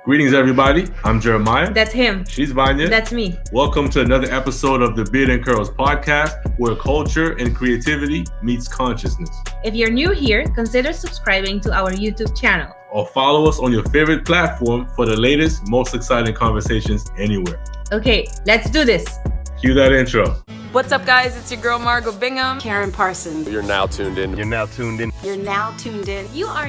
Greetings, everybody. I'm Jeremiah. That's him. She's Vania. That's me. Welcome to another episode of the Beard and Curls podcast, where culture and creativity meets consciousness. If you're new here, consider subscribing to our YouTube channel. Or follow us on your favorite platform for the latest, most exciting conversations anywhere. Okay, let's do this. Cue that intro. What's up, guys? It's your girl, Margot Bingham. Karen Parsons. You're now tuned in. You're now tuned in. You are now tuned in. You are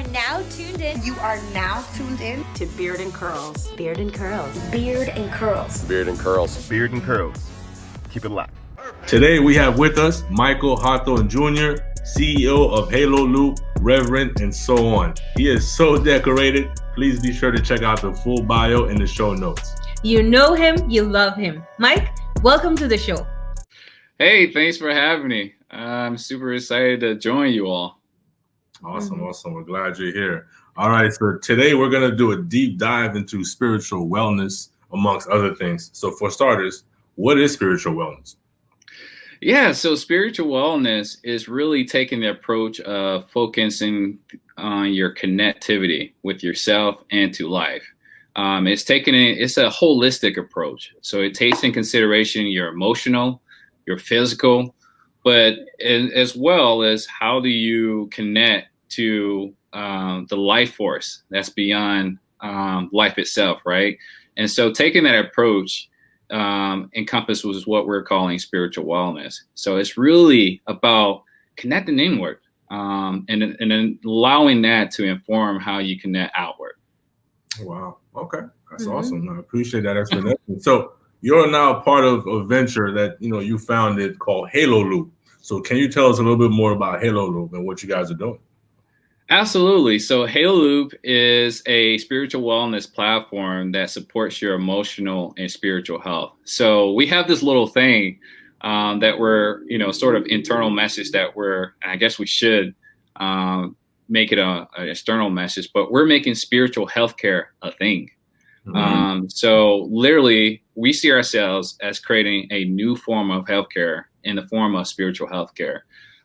now tuned in to Beard and Curls. Beard and Curls. Beard and Curls. Beard and Curls. Beard and Curls. Keep it locked. Today we have with us Michael Hawthorne Jr., CEO of halōloop, Reverend, and so on. He is so decorated. Please be sure to check out the full bio in the show notes. You know him, you love him. Mike, welcome to the show. Hey, thanks for having me. I'm super excited to join you all. Awesome. We're glad you're here. All right, so today we're going to do a deep dive into spiritual wellness, amongst other things. So for starters, what is spiritual wellness? Yeah, so spiritual wellness is really taking the approach of focusing on your connectivity with yourself and to life. It's a holistic approach. So it takes in consideration your emotional, your physical, but as well as how do you connect to the life force that's beyond life itself, right? And so taking that approach encompasses what we're calling spiritual wellness. So it's really about connecting inward and then allowing that to inform how you connect outward. Wow. Okay. That's awesome. I appreciate that explanation. So you're now part of a venture that, you founded called halōloop. So can you tell us a little bit more about halōloop and what you guys are doing? Absolutely. So halōloop is a spiritual wellness platform that supports your emotional and spiritual health. So we have this little thing that we're, sort of internal message that I guess we should make it an external message, but we're making spiritual healthcare a thing. So literally we see ourselves as creating a new form of healthcare in the form of spiritual healthcare.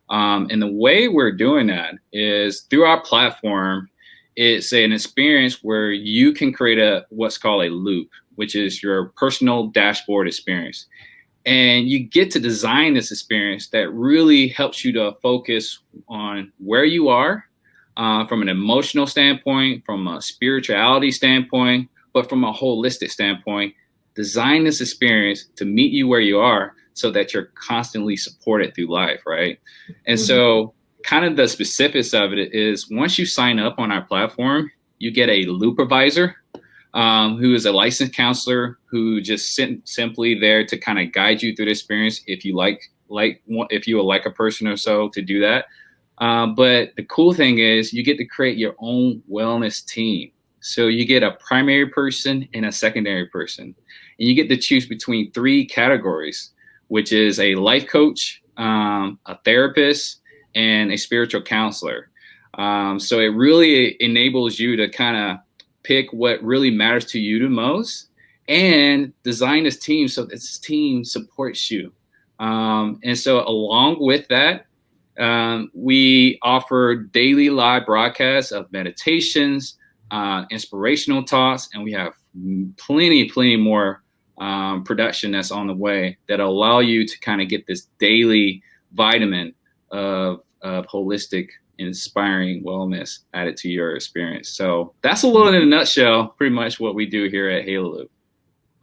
And the way we're doing that is through our platform. It's an experience where you can create what's called a loop, which is your personal dashboard experience. And you get to design this experience that really helps you to focus on where you are from an emotional standpoint, from a spirituality standpoint, but from a holistic standpoint. Design this experience to meet you where you are so that you're constantly supported through life, right? And so kind of the specifics of it is once you sign up on our platform, you get a loopervisor who is a licensed counselor who just simply there to kind of guide you through the experience if you if you would like a person or so to do that. But the cool thing is you get to create your own wellness team. So you get a primary person and a secondary person. And you get to choose between 3 categories, which is a life coach, a therapist, and a spiritual counselor. So it really enables you to kind of pick what really matters to you the most and design this team so that this team supports you. And so along with that, we offer daily live broadcasts of meditations, inspirational talks, and we have plenty more production that's on the way that allow you to kind of get this daily vitamin of holistic, inspiring wellness added to your experience. So that's a little in a nutshell, pretty much what we do here at halōloop.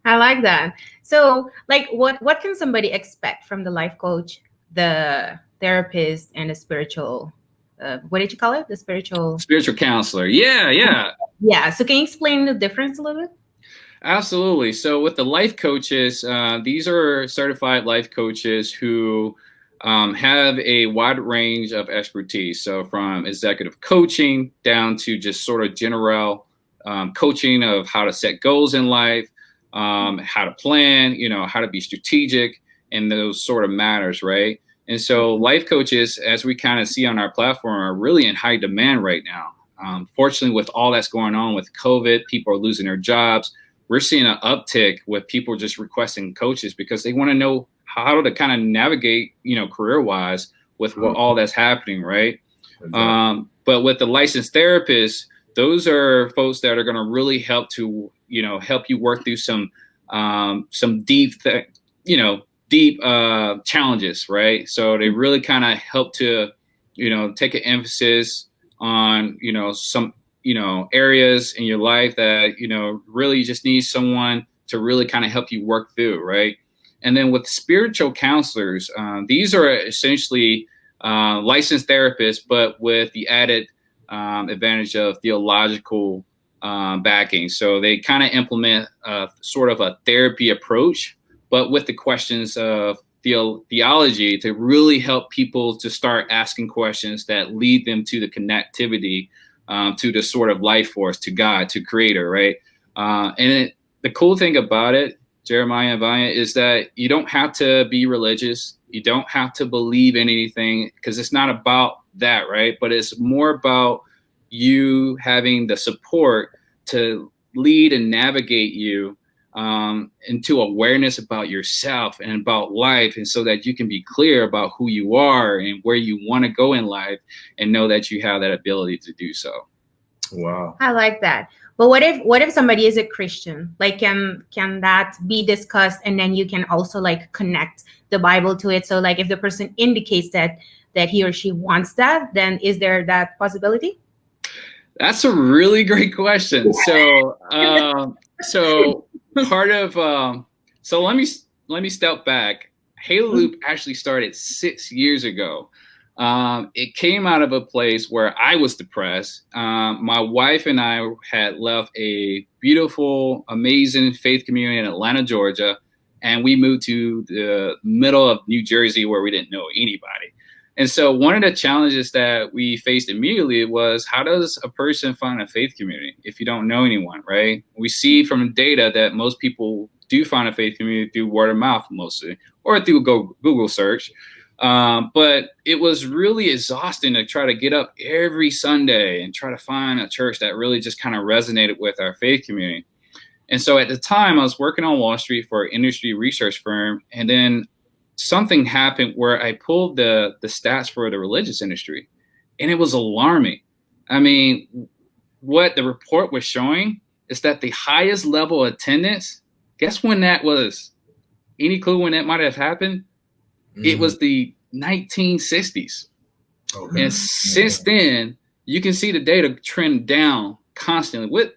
I like that. So what can somebody expect from the life coach, the therapist, and the spiritual what did you call it? The spiritual counselor. Yeah. Yeah. So can you explain the difference a little bit? Absolutely. So with the life coaches, these are certified life coaches who have a wide range of expertise. So from executive coaching down to just sort of general coaching of how to set goals in life, how to plan, how to be strategic and those sort of matters, right? And so life coaches, as we kind of see on our platform, are really in high demand right now. Fortunately, with all that's going on with COVID, people are losing their jobs. We're seeing an uptick with people just requesting coaches because they want to know how to kind of navigate, career-wise with all that's happening, right? Exactly. But with the licensed therapists, those are folks that are going to really help to help you work through some deep challenges, right? So they really kind of help to, take an emphasis on, some, areas in your life that, really just need someone to really kind of help you work through, right? And then with spiritual counselors, these are essentially licensed therapists, but with the added advantage of theological backing. So they kind of implement sort of a therapy approach, but with the questions of theology to really help people to start asking questions that lead them to the connectivity to the sort of life force, to God, to Creator, right? The cool thing about it, Jeremiah and Vania, is that you don't have to be religious. You don't have to believe in anything, because it's not about that, right? But it's more about you having the support to lead and navigate you into awareness about yourself and about life, and so that you can be clear about who you are and where you want to go in life, and know that you have that ability to do so. Wow. I like that. But what if somebody is a Christian? Like, can that be discussed, and then you can also like connect the Bible to it? So like if the person indicates that he or she wants that, then is there that possibility? That's a really great question. So part of so let me step back. halōloop actually started 6 years ago. It came out of a place where I was depressed. My wife and I had left a beautiful, amazing faith community in Atlanta, Georgia, and we moved to the middle of New Jersey where we didn't know anybody. And so one of the challenges that we faced immediately was, how does a person find a faith community if you don't know anyone, right? We see from data that most people do find a faith community through word of mouth mostly, or through Google search. But it was really exhausting to try to get up every Sunday and try to find a church that really just kind of resonated with our faith community. And so at the time I was working on Wall Street for an industry research firm, and then something happened where I pulled the stats for the religious industry, and it was alarming. I mean, what the report was showing is that the highest level of attendance, guess when that was? Any clue when that might have happened? It was the 1960s. Okay. And since then, you can see the data trend down constantly with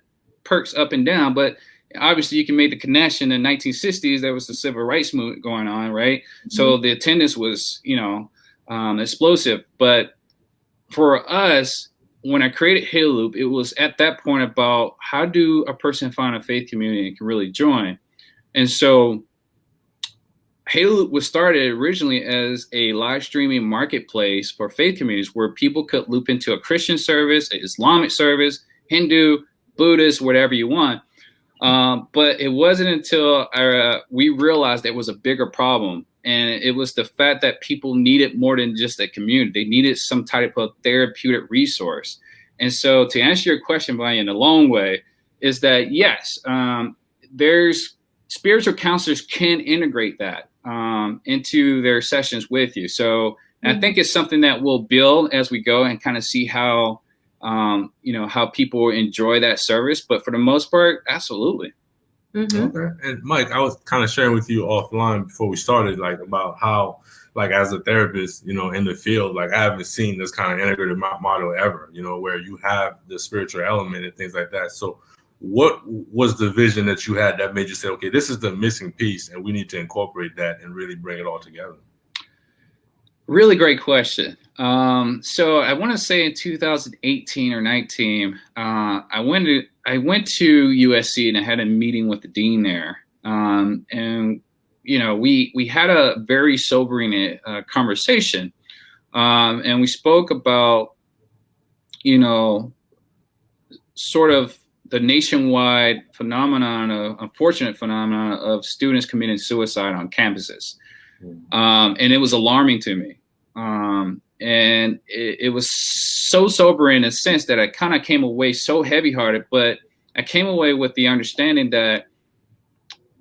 perks up and down. But obviously, you can make the connection. In the 1960s, there was the civil rights movement going on, right? So the attendance was, explosive. But for us, when I created halōloop, it was at that point about, how do a person find a faith community and can really join? And so halōloop was started originally as a live streaming marketplace for faith communities where people could loop into a Christian service, an Islamic service, Hindu, Buddhist, whatever you want. But it wasn't until we realized there was a bigger problem. And it was the fact that people needed more than just a community. They needed some type of therapeutic resource. And so to answer your question, Vania, in a long way, is that yes, there's spiritual counselors can integrate that into their sessions with you. So I think it's something that we'll build as we go and kind of see how, how people enjoy that service. But for the most part, absolutely. Okay. And Mike, I was kind of sharing with you offline before we started, like about how, like as a therapist, in the field, like I haven't seen this kind of integrated model ever, where you have the spiritual element and things like that. So what was the vision that you had that made you say, okay, this is the missing piece and we need to incorporate that and really bring it all together? Really great question. So I want to say in 2018 or 19, I went to USC and I had a meeting with the dean there. And, we had a very sobering conversation. And we spoke about, sort of the nationwide unfortunate phenomenon of students committing suicide on campuses. And it was alarming to me. And it was so sobering in a sense that I kind of came away so heavy-hearted, but I came away with the understanding that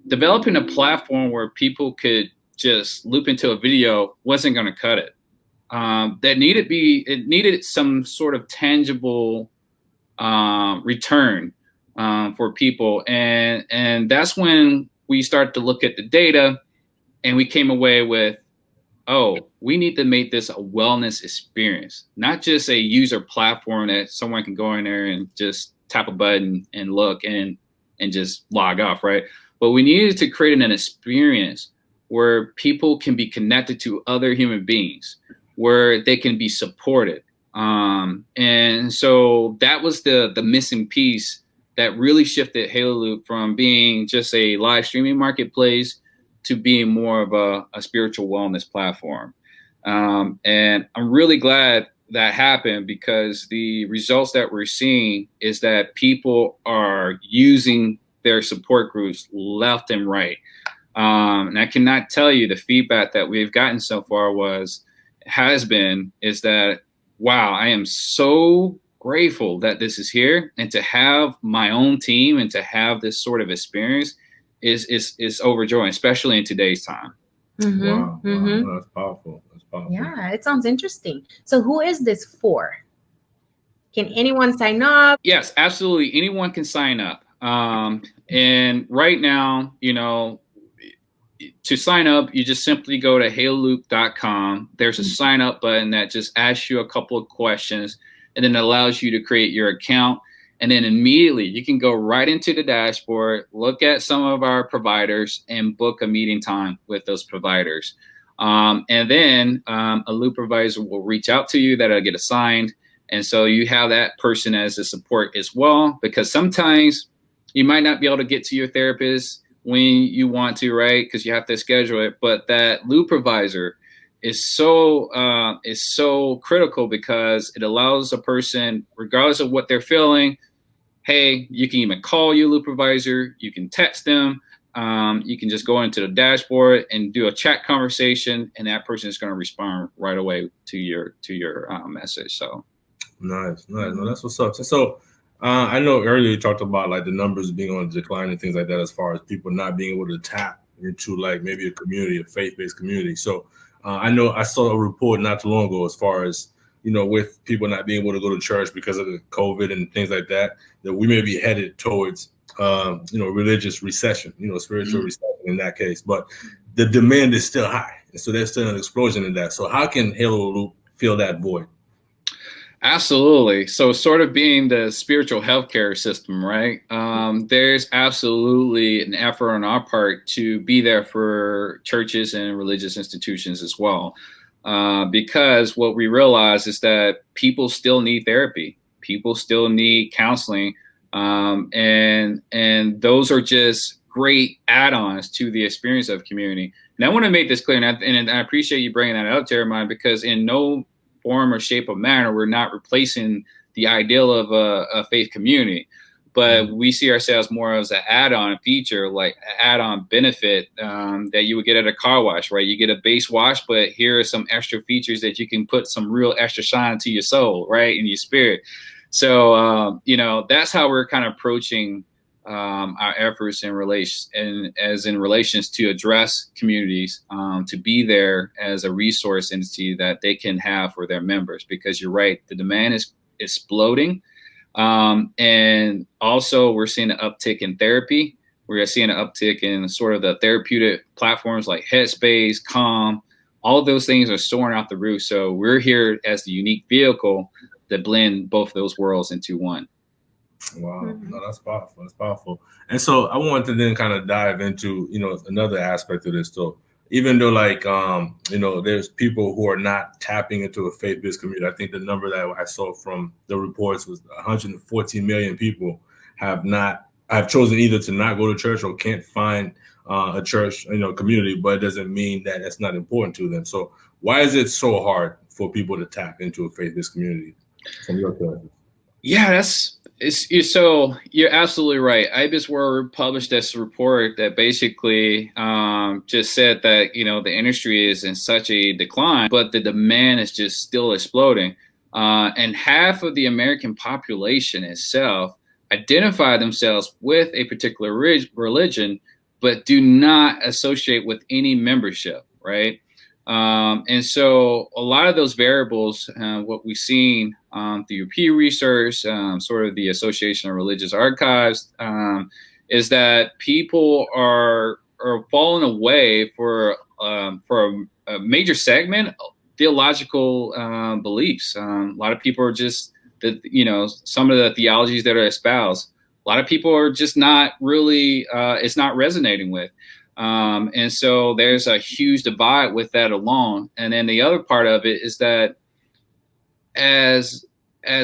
developing a platform where people could just loop into a video wasn't going to cut it. It needed some sort of tangible return for people. And that's when we start to look at the data, and we came away with, oh, we need to make this a wellness experience, not just a user platform that someone can go in there and just tap a button and look and just log off, right? But we needed to create an experience where people can be connected to other human beings, where they can be supported. And so that was the missing piece that really shifted halōloop from being just a live streaming marketplace to being more of a spiritual wellness platform. And I'm really glad that happened, because the results that we're seeing is that people are using their support groups left and right. And I cannot tell you the feedback that we've gotten so far is that, wow, I am so grateful that this is here, and to have my own team and to have this sort of experience is overjoying, especially in today's time. Mm-hmm. Wow, Mm-hmm. wow, that's powerful. That's powerful. Yeah, it sounds interesting. So who is this for? Can anyone sign up? Yes, absolutely. Anyone can sign up. And right now, to sign up, you just simply go to halōloop.com. There's a sign up button that just asks you a couple of questions, and then allows you to create your account. And then immediately you can go right into the dashboard, look at some of our providers, and book a meeting time with those providers. And then a loop provider will reach out to you that'll get assigned. And so you have that person as a support as well, because sometimes you might not be able to get to your therapist when you want to, right? Because you have to schedule it. But that loop provider is so critical, because it allows a person, regardless of what they're feeling, hey, you can even call your loop provider, you can text them, you can just go into the dashboard and do a chat conversation, and that person is going to respond right away to your message. So nice. No, that's what's up. So I know earlier you talked about like the numbers being on decline and things like that, as far as people not being able to tap into like maybe a community, a faith-based community. So I know I saw a report not too long ago, as far as, with people not being able to go to church because of the COVID and things like that, that we may be headed towards, religious recession, spiritual recession in that case. But the demand is still high. And so there's still an explosion in that. So how can halōloop fill that void? Absolutely. So sort of being the spiritual healthcare system, right? There's absolutely an effort on our part to be there for churches and religious institutions as well. Because what we realize is that people still need therapy. People still need counseling. And those are just great add-ons to the experience of community. And I want to make this clear, and I appreciate you bringing that up, Jeremiah, because in no form or shape or manner, we're not replacing the ideal of a faith community, but we see ourselves more as an add-on feature, like an add-on benefit that you would get at a car wash, right? You get a base wash, but here are some extra features that you can put some real extra shine to your soul, right, in your spirit. So, that's how we're kind of approaching our efforts in relations to address communities, to be there as a resource entity that they can have for their members, because you're right, the demand is exploding. And also we're seeing an uptick in therapy. We're seeing an uptick in sort of the therapeutic platforms like Headspace, Calm. All of those things are soaring out the roof. So we're here as the unique vehicle that blend both those worlds into one. Wow, no, that's powerful. That's powerful. And so I wanted to then kind of dive into, another aspect of this. So even though there's people who are not tapping into a faith-based community, I think the number that I saw from the reports was 114 million people have chosen either to not go to church or can't find a church, community, but it doesn't mean that it's not important to them. So why is it so hard for people to tap into a faith-based community from your perspective? Yeah, so you're absolutely right. IBIS World published this report that basically just said that, the industry is in such a decline, but the demand is just still exploding. And half of the American population itself identify themselves with a particular religion, but do not associate with any membership, right? And so a lot of those variables, what we've seen through Pew Research, sort of the Association of Religious Archives, is that people are falling away for a major segment of theological beliefs. A lot of people are just some of the theologies that are espoused. A lot of people are just not really, it's not resonating with. And so there's a huge divide with that alone. And then the other part of it is that as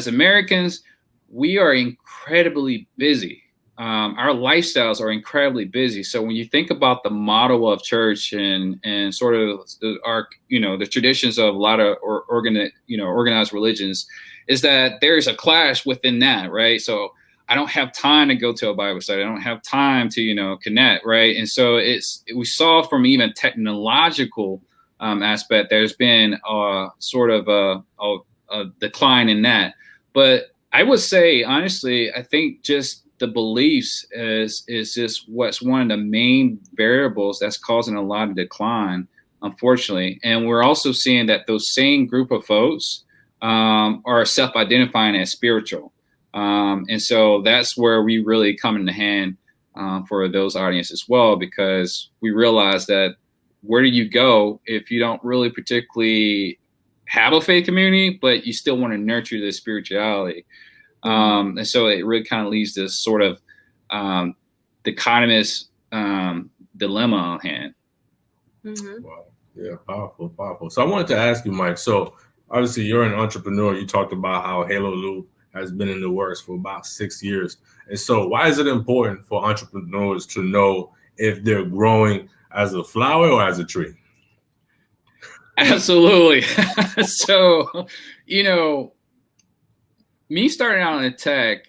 Americans, we are incredibly busy. Our lifestyles are incredibly busy. So when you think about the model of church and sort of the traditions of a lot of organized religions, is that there's a clash within that, right? So I don't have time to go to a Bible study. I don't have time to, connect, right? And so we saw from even technological aspect, there's been sort of a decline in that. But I would say, honestly, I think just the beliefs is just what's one of the main variables that's causing a lot of decline, unfortunately. And we're also seeing that those same group of folks are self-identifying as spiritual. And so that's where we really come into hand for those audiences as well, because we realize that where do you go if you don't really particularly have a faith community, but you still want to nurture the spirituality? And so it really kind of leads to this sort of dichotomous dilemma on hand. Mm-hmm. Wow. Yeah, powerful, powerful. So I wanted to ask you, Mike, so obviously you're an entrepreneur. You talked about how halōloop has been in the works for about 6 years. And so why is it important for entrepreneurs to know if they're growing as a flower or as a tree? Absolutely. So, me starting out in tech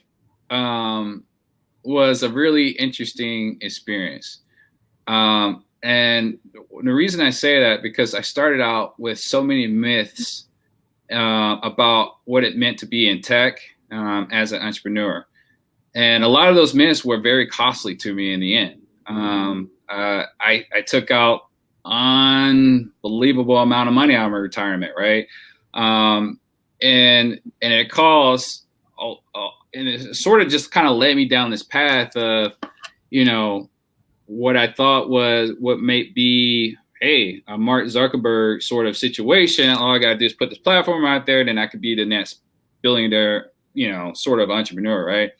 was a really interesting experience. And the reason I say that, because I started out with so many myths about what it meant to be in tech as an entrepreneur. And a lot of those myths were very costly to me in the end. I took out unbelievable amount of money out of my retirement, right? And it caused, and it sort of just kind of led me down this path of, what I thought was what may be, hey, a Mark Zuckerberg sort of situation. All I got to do is put this platform out there, then I could be the next billionaire, sort of entrepreneur, right?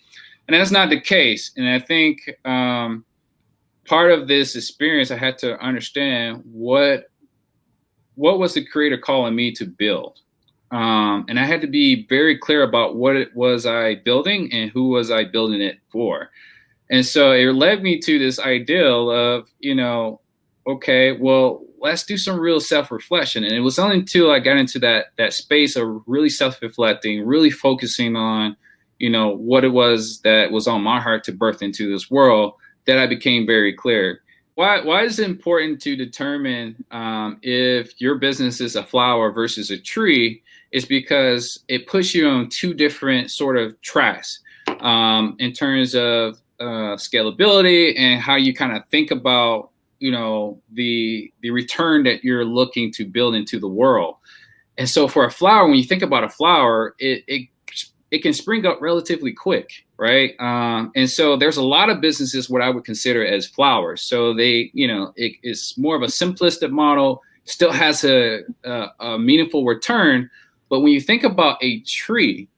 And that's not the case. And I think part of this experience, I had to understand what was the creator calling me to build. And I had to be very clear about what it was I building and who was I building it for. And so it led me to this ideal of, okay, well, let's do some real self-reflection. And it was only until I got into that space of really self-reflecting, really focusing on, what it was that was on my heart to birth into this world, that I became very clear. Why is it important to determine if your business is a flower versus a tree? Is because it puts you on two different sort of tracks in terms of scalability and how you kind of think about, the return that you're looking to build into the world. And so for a flower, when you think about a flower, it can spring up relatively quick, right? And so there's a lot of businesses what I would consider as flowers. So they, it's more of a simplistic model, still has a meaningful return. But when you think about a tree,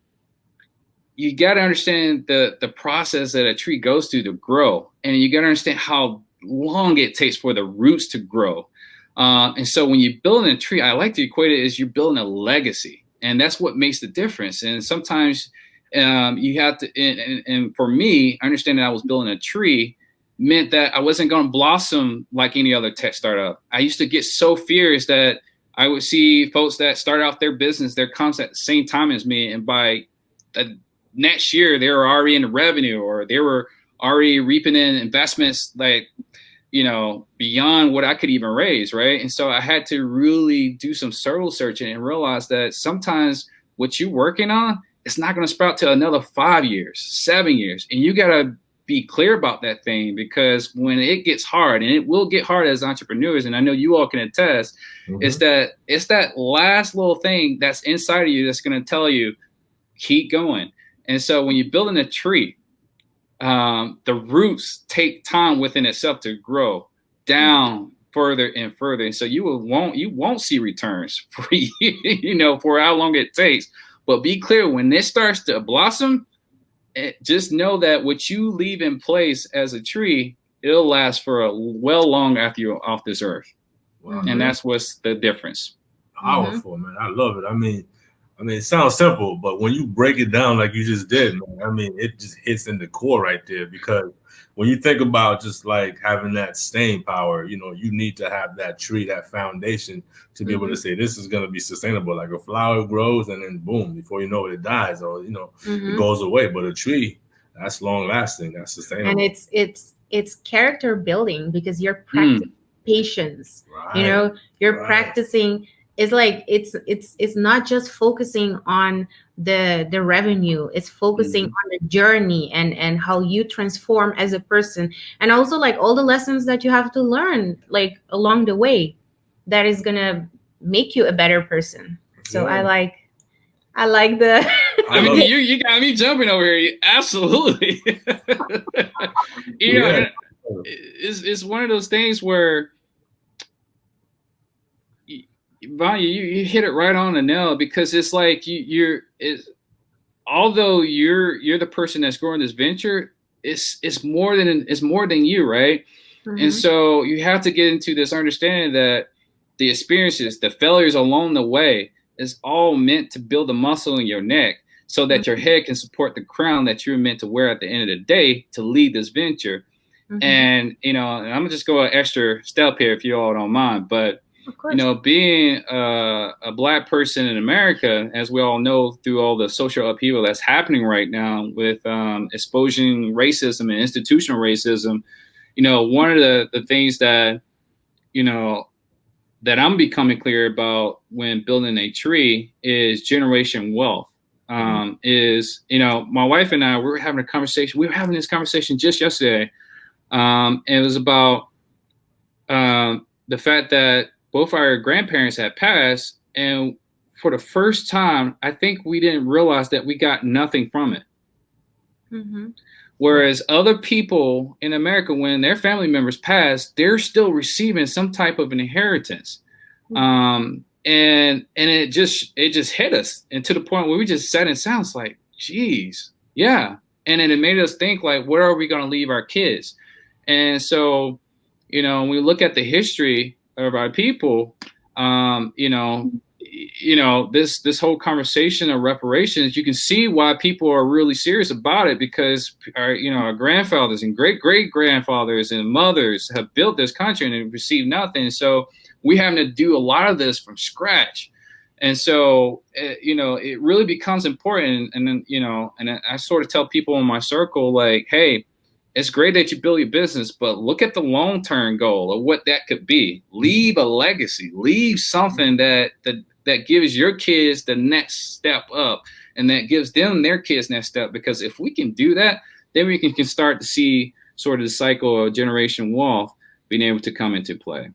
you got to understand the process that a tree goes through to grow. And you got to understand how long it takes for the roots to grow. And so when you're building a tree, I like to equate it as you're building a legacy. And that's what makes the difference. And sometimes you have to, and for me, understanding I was building a tree meant that I wasn't going to blossom like any other tech startup. I used to get so fierce that I would see folks that start out their business, their concept at the same time as me. And by the next year, they were already in revenue, or they were already reaping in investments like, beyond what I could even raise, right? And so I had to really do some soul searching and realize that sometimes what you're working on, it's not going to sprout to another 5 years, 7 years. And you got to be clear about that thing, because when it gets hard, and it will get hard as entrepreneurs, and I know you all can attest, it's that last little thing that's inside of you that's going to tell you, keep going. And so when you're building a tree, the roots take time within itself to grow down further and further. And so you won't see returns for for how long it takes. But be clear, when this starts to blossom, just know that what you leave in place as a tree, it'll last for well long after you're off this earth. Wow. And that's what's the difference. Powerful, man. I love it. I mean, it sounds simple, but when you break it down like you just did, man, I mean, it just hits in the core right there. Because when you think about just like having that staying power, you need to have that tree, that foundation to be able to say this is going to be sustainable. Like a flower grows and then boom, before you know it, it dies or it goes away. But a tree, that's long lasting, that's sustainable. And it's character building, because you're practicing patience. Right. You're practicing. It's like it's not just focusing on the revenue. It's focusing on the journey and how you transform as a person, and also like all the lessons that you have to learn like along the way that is gonna make you a better person. So I like the. I mean, you got me jumping over here. Absolutely. It's one of those things where. Vania, you hit it right on the nail, because it's like although you're the person that's growing this venture, it's more than you, right? And so you have to get into this understanding that the experiences, the failures along the way, is all meant to build the muscle in your neck so that your head can support the crown that you're meant to wear at the end of the day to lead this venture. And and I'm gonna just go an extra step here if you all don't mind, but. Being a Black person in America, as we all know through all the social upheaval that's happening right now with exposing racism and institutional racism, one of the things that, that I'm becoming clear about when building a tree is generation wealth. Is, my wife and I, we were having this conversation just yesterday. And it was about the fact that both our grandparents had passed, and for the first time, I think we didn't realize that we got nothing from it. Whereas other people in America, when their family members pass, they're still receiving some type of an inheritance. And it just hit us, and to the point where we just sat in silence, like, geez, yeah. And then it made us think, like, where are we going to leave our kids? And so, when we look at the history of our people, this whole conversation of reparations, you can see why people are really serious about it, because our grandfathers and great grandfathers and mothers have built this country and received nothing. So we having to do a lot of this from scratch. And so, it really becomes important. And then, and I sort of tell people in my circle, like, hey, it's great that you build your business, but look at the long-term goal of what that could be. Leave a legacy. Leave something that gives your kids the next step up, and that gives them their kids next step. Because if we can do that, then we can start to see sort of the cycle of generation wealth being able to come into play.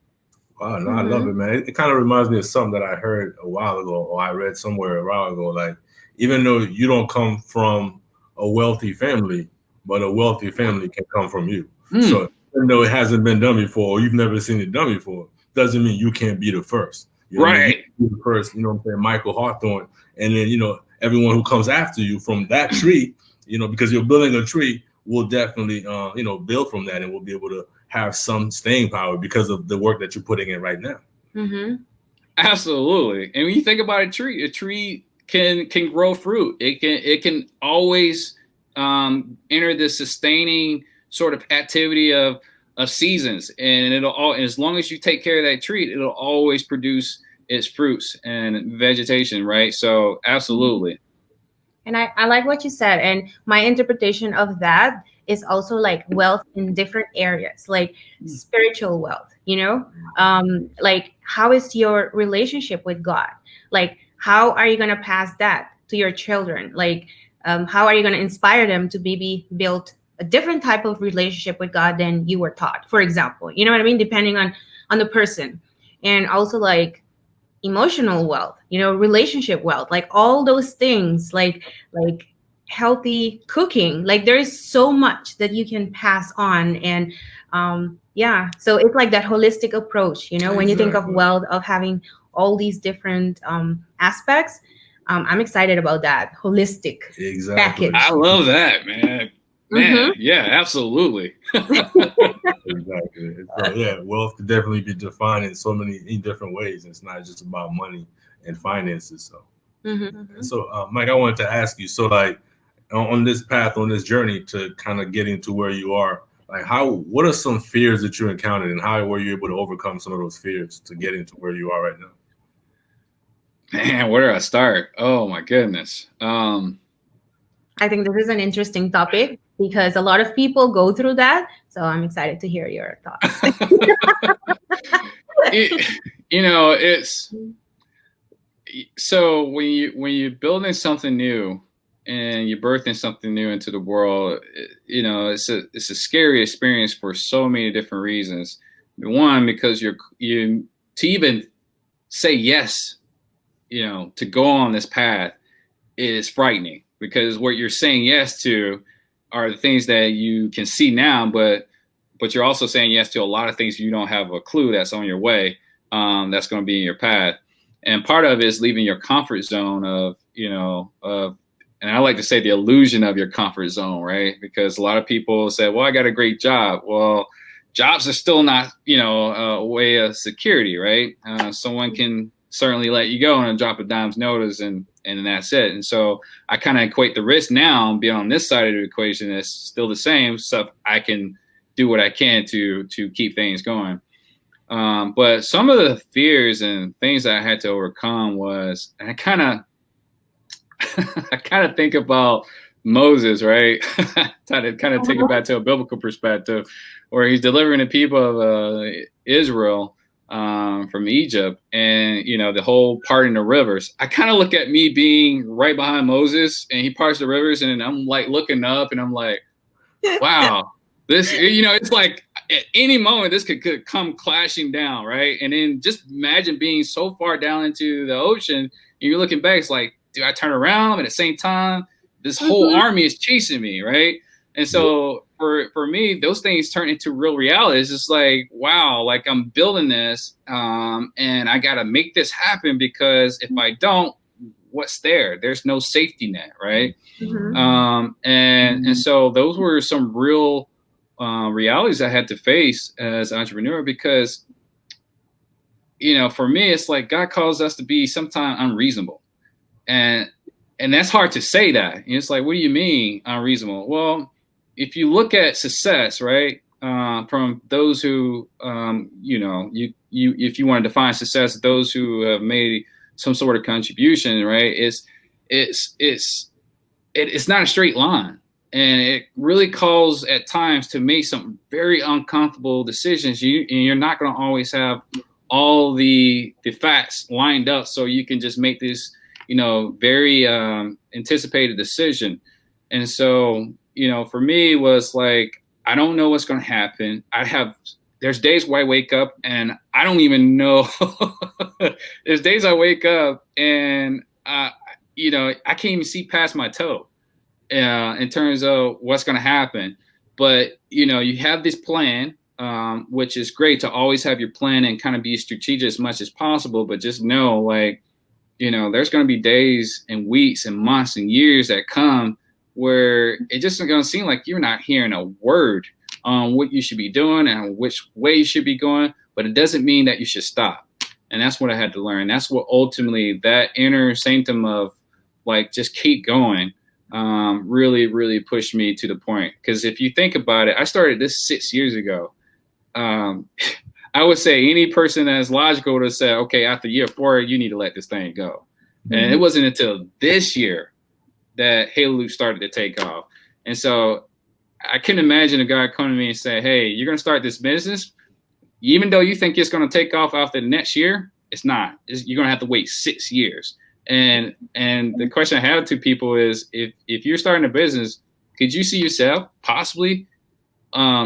Wow, no, I love it, man. It kind of reminds me of something that I heard a while ago, or I read somewhere a while ago. Like, even though you don't come from a wealthy family, but a wealthy family can come from you. So even though it hasn't been done before, or you've never seen it done before, doesn't mean you can't be the first. Right. You be the first, what I'm saying, Michael Hawthorne. And then, everyone who comes after you from that tree, because you're building a tree, will definitely, build from that, and we'll be able to have some staying power because of the work that you're putting in right now. Absolutely. And when you think about a tree can grow fruit. It can always enter the sustaining sort of activity of seasons, and as long as you take care of that tree, it'll always produce its fruits and vegetation, right? So absolutely. And I like what you said, and my interpretation of that is also like wealth in different areas, like spiritual wealth, like how is your relationship with God? Like, how are you going to pass that to your children? Like, how are you going to inspire them to maybe build a different type of relationship with God than you were taught, for example? You know what I mean? Depending on the person. And also, like, emotional wealth, relationship wealth, like all those things, like healthy cooking. Like there is so much that you can pass on. And so it's like that holistic approach, when you think of wealth, of having all these different aspects. I'm excited about that holistic package. I love that, man. Yeah, absolutely. Exactly. So, wealth could definitely be defined in so many different ways. It's not just about money and finances. So, and so Mike, I wanted to ask you, so like on this path, on this journey to kind of getting to where you are, like what are some fears that you encountered, and how were you able to overcome some of those fears to getting to where you are right now? Man, where do I start? Oh my goodness. I think this is an interesting topic because a lot of people go through that. So I'm excited to hear your thoughts. It's so when you're building something new and you're birthing something new into the world, it's a scary experience for so many different reasons. One, because you to even say yes, to go on this path is frightening, because what you're saying yes to are the things that you can see now, but you're also saying yes to a lot of things you don't have a clue that's on your way, that's going to be in your path. And part of it is leaving your comfort zone of, and I like to say the illusion of your comfort zone, right? Because a lot of people say, well, I got a great job. Well, jobs are still not, a way of security, right? Someone can certainly let you go and drop a dime's notice, and that's it. And so I kind of equate the risk now and be on this side of the equation as still the same stuff. I can do what I can to keep things going. But some of the fears and things that I had to overcome was, and I kind of think about Moses, right? Try to kind of take it back to a biblical perspective, where he's delivering the people of Israel from Egypt, and the whole parting the rivers. I kind of look at me being right behind Moses, and he parts the rivers, and I'm like looking up, and I'm like, wow, this, it's like at any moment this could come clashing down, right? And then just imagine being so far down into the ocean, and you're looking back, it's like, do I turn around? At the same time, this whole army is chasing me, right? And so for me, those things turn into real reality. It's just like, wow, like I'm building this, and I got to make this happen, because if I don't, what's there? There's no safety net, right? And so those were some real realities I had to face as an entrepreneur, because, for me, it's like God calls us to be sometimes unreasonable. And that's hard to say that. It's like, what do you mean unreasonable? Well, if you look at success, right, from those who, if you want to define success, those who have made some sort of contribution, right, it's not a straight line. And it really calls at times to make some very uncomfortable decisions. And you're not going to always have all the facts lined up so you can just make this, very anticipated decision. And so, for me, it was like, I don't know what's going to happen. There's days where I wake up and I don't even know. There's days I wake up and, I can't even see past my toe in terms of what's going to happen. But, you have this plan, which is great to always have your plan and kind of be strategic as much as possible. But just know, like, there's going to be days and weeks and months and years that come where it just is going to seem like you're not hearing a word on what you should be doing and which way you should be going, but it doesn't mean that you should stop. And that's what I had to learn. That's what ultimately that inner sanctum of like, just keep going, really, really pushed me to the point. Because if you think about it, I started this 6 years ago. I would say any person that's logical would have said, okay, after year 4, you need to let this thing go. And it wasn't until this year that halōloop started to take off. And so I couldn't imagine a guy coming to me and say, hey, you're going to start this business. Even though you think it's going to take off after the next year, it's not. You're going to have to wait 6 years. And the question I have to people is, if you're starting a business, could you see yourself possibly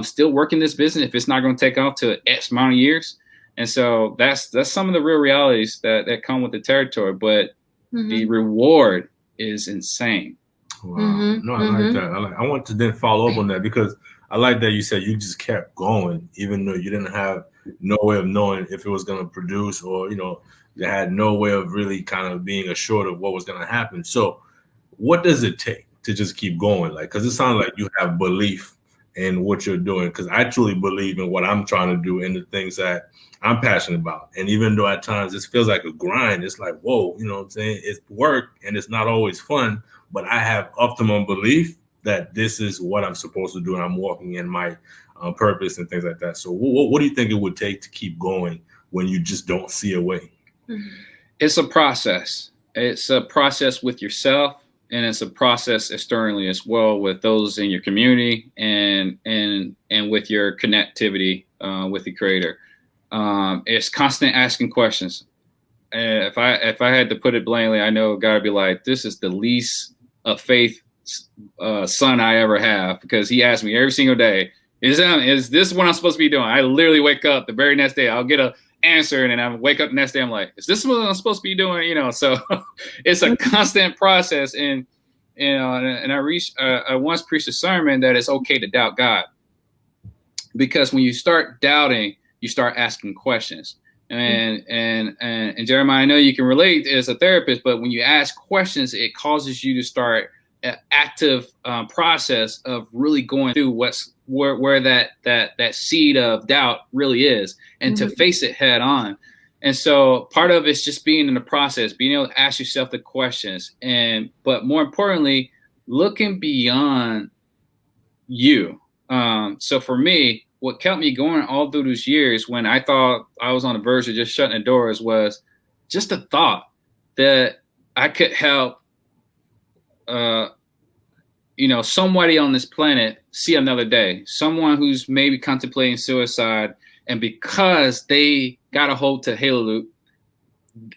still working this business if it's not going to take off to X amount of years? And so that's some of the real realities that come with the territory. But the reward is insane. Wow. No, I like that. I want to then follow up on that, because I like that you said you just kept going, even though you didn't have no way of knowing if it was going to produce, or, you had no way of really kind of being assured of what was going to happen. So what does it take to just keep going? Like, because it sounds like you have belief in what you're doing, because I truly believe in what I'm trying to do and the things that I'm passionate about. And even though at times this feels like a grind, it's like, whoa, you know what I'm saying? It's work and it's not always fun, but I have optimum belief that this is what I'm supposed to do, and I'm walking in my purpose and things like that. So what do you think it would take to keep going when you just don't see a way? It's a process. It's a process with yourself, and it's a process externally as well, with those in your community and with your connectivity with the Creator. It's constant asking questions. If I had to put it blatantly, I know God would be like, this is the least of faith son I ever have, because he asks me every single day, is this what I'm supposed to be doing? I literally wake up the very next day, I'll get a answer, and then I wake up the next day, I'm like, is this what I'm supposed to be doing? So it's a constant process. And I once preached a sermon that it's okay to doubt God, because when you start doubting, you start asking questions. And Jeremiah, I know you can relate as a therapist, but when you ask questions, it causes you to start an active process of really going through where that seed of doubt really is, and to face it head on. And so part of it's just being in the process, being able to ask yourself the questions, but more importantly, looking beyond you. So for me, what kept me going all through those years when I thought I was on the verge of just shutting the doors was just the thought that I could help somebody on this planet see another day, someone who's maybe contemplating suicide, and because they got a hold to halōloop,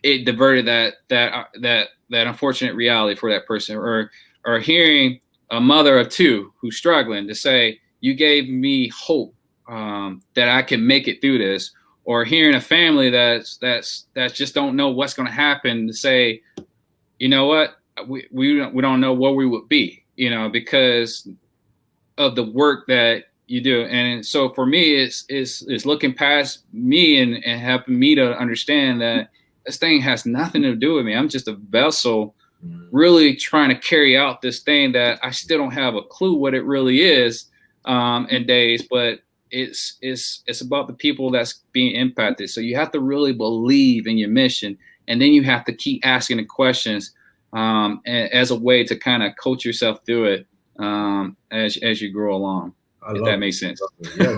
it diverted that unfortunate reality for that person. Or hearing a mother of two who's struggling to say, you gave me hope that I can make it through this. Or hearing a family that's just don't know what's going to happen, to say, you know what, we don't know where we would be, because of the work that you do. And so for me, it's looking past me and helping me to understand that this thing has nothing to do with me. I'm just a vessel, really trying to carry out this thing that I still don't have a clue what it really is in days, but it's about the people that's being impacted. So you have to really believe in your mission, and then you have to keep asking the questions as a way to kind of coach yourself through it as you grow along. If that makes sense. Yeah,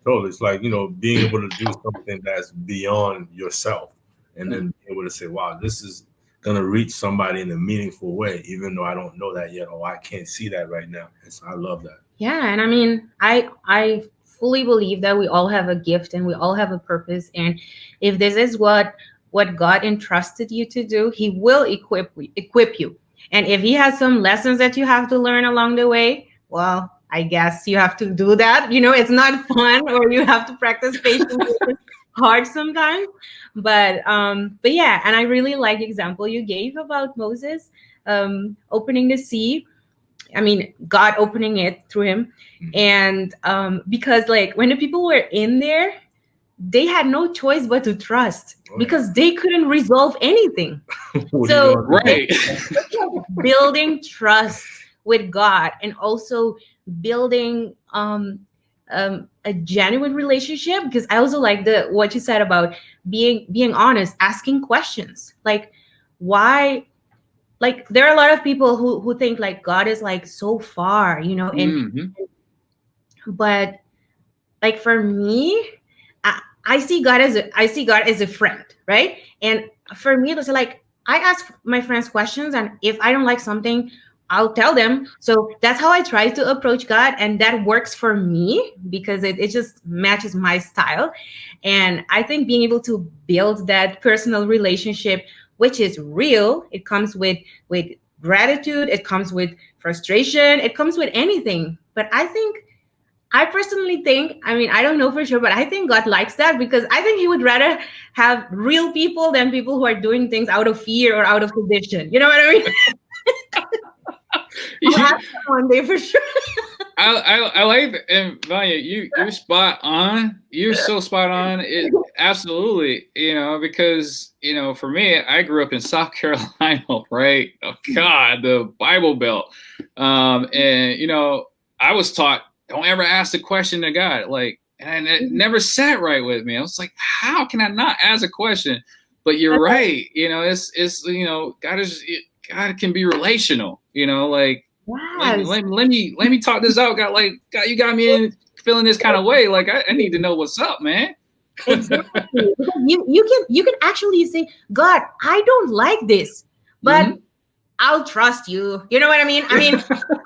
totally. It's like, being able to do something that's beyond yourself, and then being able to say, wow, this is going to reach somebody in a meaningful way, even though I don't know that yet, or I can't see that right now. And so I love that. Yeah. And I mean, I fully believe that we all have a gift and we all have a purpose. And if this is what God entrusted you to do, he will equip you. And if he has some lessons that you have to learn along the way, well, I guess you have to do that. It's not fun, or you have to practice patience. It's hard sometimes, but yeah. And I really like the example you gave about Moses opening the sea. I mean, God opening it through him. And because like when the people were in there, they had no choice but to trust, because they couldn't resolve anything. So right. Building trust with God, and also building a genuine relationship, because I also like what you said about being honest, asking questions, like why. Like there are a lot of people who think like God is like so far, but like for me, I see God as a friend, right? And for me, it's like I ask my friends questions, and if I don't like something, I'll tell them. So that's how I try to approach God, and that works for me because it just matches my style. And I think being able to build that personal relationship, which is real, it comes with gratitude, it comes with frustration, it comes with anything. But I think I personally think, I mean, I don't know for sure, but I think God likes that because I think he would rather have real people than people who are doing things out of fear or out of tradition. You know what I mean? I'll ask them one day for sure. I like that. And Vania, you're spot on. You're so spot on. It absolutely, because for me, I grew up in South Carolina, right? Oh God, the Bible Belt, and I was taught don't ever ask the question to God, and it never sat right with me. I was like, how can I not ask a question? But you're right. God can be relational. Yes. Let me talk this out. God, God, you got me in feeling this kind of way. Like I need to know what's up, man. Exactly. You can actually say, God, I don't like this, but I'll trust you. You know what I mean? I mean,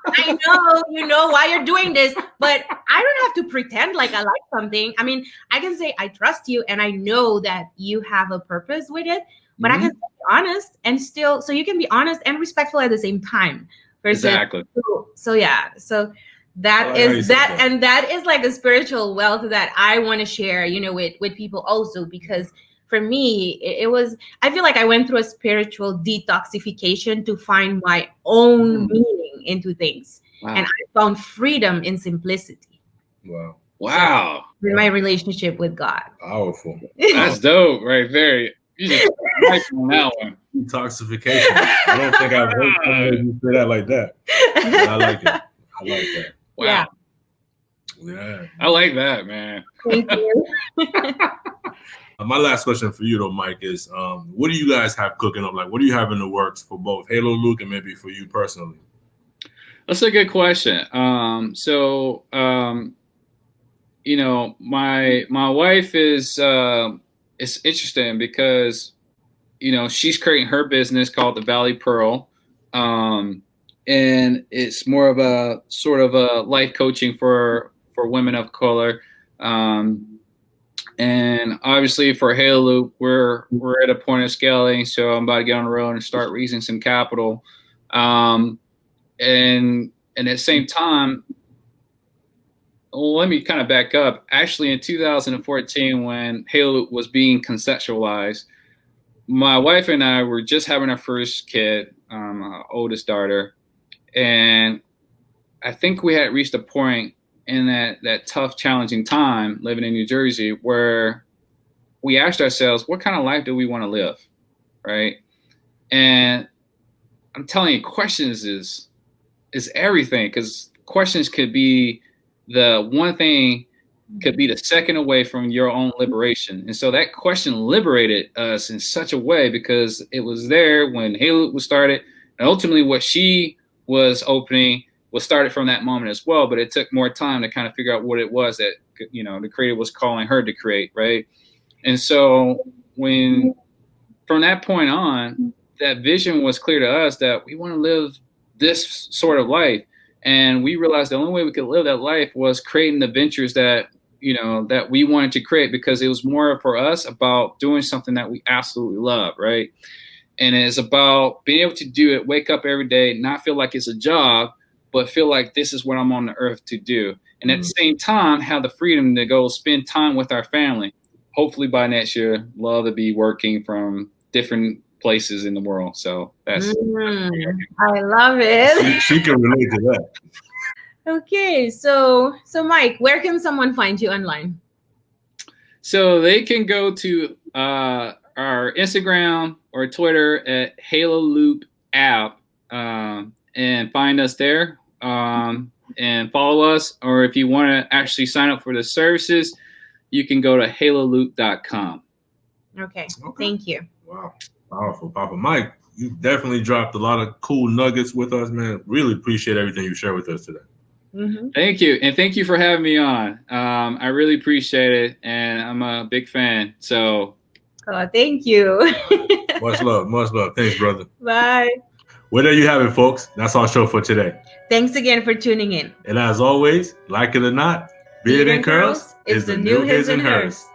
I know you know why you're doing this, but I don't have to pretend like I like something. I mean, I can say I trust you and I know that you have a purpose with it, but I can be honest and still, so you can be honest and respectful at the same time. Exactly. So that is that, and that is like a spiritual wealth that I want to share, with people also, because for me, it was, I feel like I went through a spiritual detoxification to find my own meaning into things. Wow. And I found freedom in simplicity. Wow. So, in my relationship with God. Powerful. That's dope, right? Very. You just right on that one. Detoxification. I don't think I've heard you say that like that. But I like that. Wow. Yeah. I like that, man. Thank you. My last question for you, though, Mike, is what do you guys have cooking up? Like, what do you have in the works for both halōloop and maybe for you personally? That's a good question. My wife is it's interesting because she's creating her business called the Valley Pearl, and it's more of a sort of a life coaching for women of color. And obviously for halōloop, we're at a point of scaling, so I'm about to get on the road and start raising some capital. And at the same time, let me kind of back up. Actually, in 2014, when halōloop was being conceptualized, my wife and I were just having our first kid, our oldest daughter, and I think we had reached a point in that tough, challenging time living in New Jersey where we asked ourselves, what kind of life do we want to live, right? And I'm telling you, questions is everything, because questions could be the one thing, could be the second away from your own liberation. And so that question liberated us in such a way because it was there when halōloop was started, and ultimately what she was opening was started from that moment as well, but it took more time to kind of figure out what it was that, the creator was calling her to create, right? And so from that point on, that vision was clear to us that we want to live this sort of life. And we realized the only way we could live that life was creating the ventures that, that we wanted to create, because it was more for us about doing something that we absolutely love, right? And it's about being able to do it, wake up every day, not feel like it's a job, but feel like this is what I'm on the earth to do. And at the same time, have the freedom to go spend time with our family. Hopefully by next year, love to be working from different places in the world. So that's I love it. She can relate to that. Okay, so Mike, where can someone find you online? So they can go to our Instagram or Twitter at halōloop app and find us there and follow us. Or if you want to actually sign up for the services, you can go to halōloop.com. Okay, thank you. Wow, powerful, Papa Mike. You definitely dropped a lot of cool nuggets with us, man. Really appreciate everything you shared with us today. Thank you. And thank you for having me on. I really appreciate it. And I'm a big fan. So. Oh, thank you. Much love. Much love. Thanks, brother. Bye. Well, there you have it, folks. That's our show for today. Thanks again for tuning in. And as always, like it or not, beard and curls is the new his and hers.